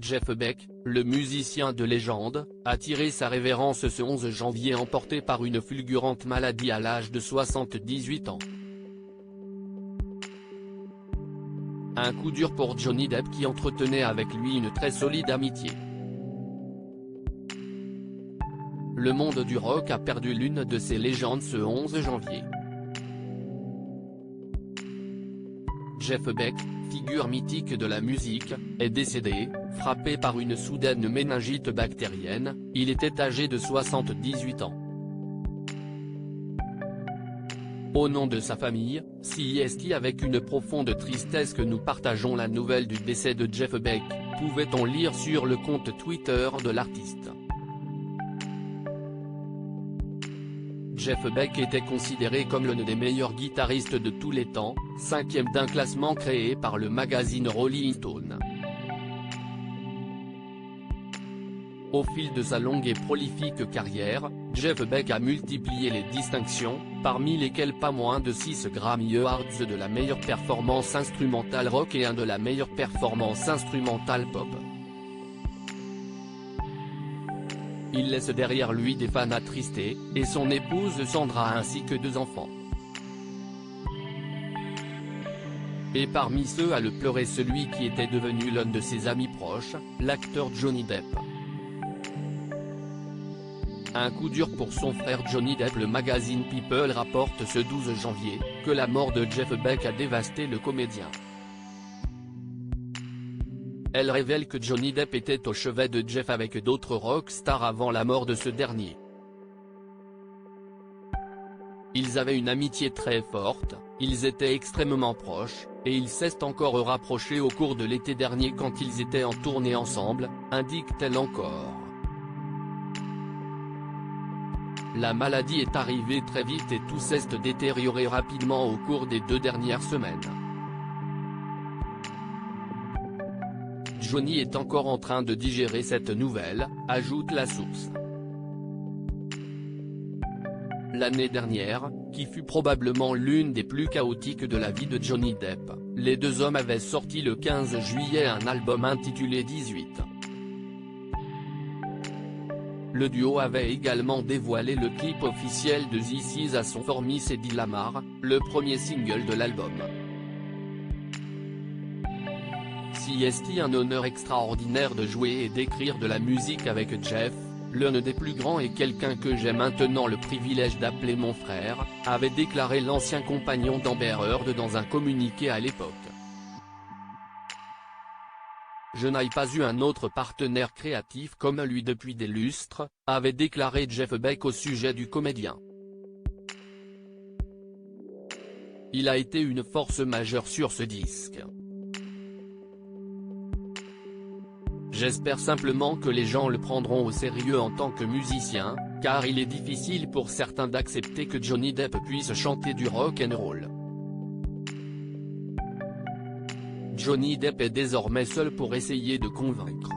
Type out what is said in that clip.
Jeff Beck, le musicien de légende, a tiré sa révérence ce 11 janvier emporté par une fulgurante maladie à l'âge de 78 ans. Un coup dur pour Johnny Depp qui entretenait avec lui une très solide amitié. Le monde du rock a perdu l'une de ses légendes ce 11 janvier. Jeff Beck, figure mythique de la musique, est décédé, frappé par une soudaine méningite bactérienne. Il était âgé de 78 ans. Au nom de sa famille, CIST avec une profonde tristesse que nous partageons la nouvelle du décès de Jeff Beck, pouvait-on lire sur le compte Twitter de l'artiste. Jeff Beck était considéré comme l'un des meilleurs guitaristes de tous les temps, 5e d'un classement créé par le magazine Rolling Stone. Au fil de sa longue et prolifique carrière, Jeff Beck a multiplié les distinctions, parmi lesquelles pas moins de 6 Grammy Awards de la meilleure performance instrumentale rock et un de la meilleure performance instrumentale pop. Il laisse derrière lui des fans attristés, et son épouse Sandra ainsi que 2 enfants. Et parmi ceux à le pleurer celui qui était devenu l'un de ses amis proches, l'acteur Johnny Depp. Un coup dur pour son frère Johnny Depp. Le magazine People rapporte ce 12 janvier, que la mort de Jeff Beck a dévasté le comédien. Elle révèle que Johnny Depp était au chevet de Jeff avec d'autres rockstars avant la mort de ce dernier. Ils avaient une amitié très forte, ils étaient extrêmement proches, et ils s'est encore rapprochés au cours de l'été dernier quand ils étaient en tournée ensemble, indique-t-elle encore. La maladie est arrivée très vite et tout s'est détérioré rapidement au cours des 2 dernières semaines. Johnny est encore en train de digérer cette nouvelle, ajoute la source. L'année dernière, qui fut probablement l'une des plus chaotiques de la vie de Johnny Depp, les 2 hommes avaient sorti le 15 juillet un album intitulé 18. Le duo avait également dévoilé le clip officiel de This Is à son For Miss Eddie Lamar, le premier single de l'album. CIST un honneur extraordinaire de jouer et d'écrire de la musique avec Jeff, l'un des plus grands et quelqu'un que j'ai maintenant le privilège d'appeler mon frère, avait déclaré l'ancien compagnon d'Amber Heard dans un communiqué à l'époque. Je n'ai pas eu un autre partenaire créatif comme lui depuis des lustres, avait déclaré Jeff Beck au sujet du comédien. Il a été une force majeure sur ce disque. J'espère simplement que les gens le prendront au sérieux en tant que musicien, car il est difficile pour certains d'accepter que Johnny Depp puisse chanter du rock and roll. Johnny Depp est désormais seul pour essayer de convaincre.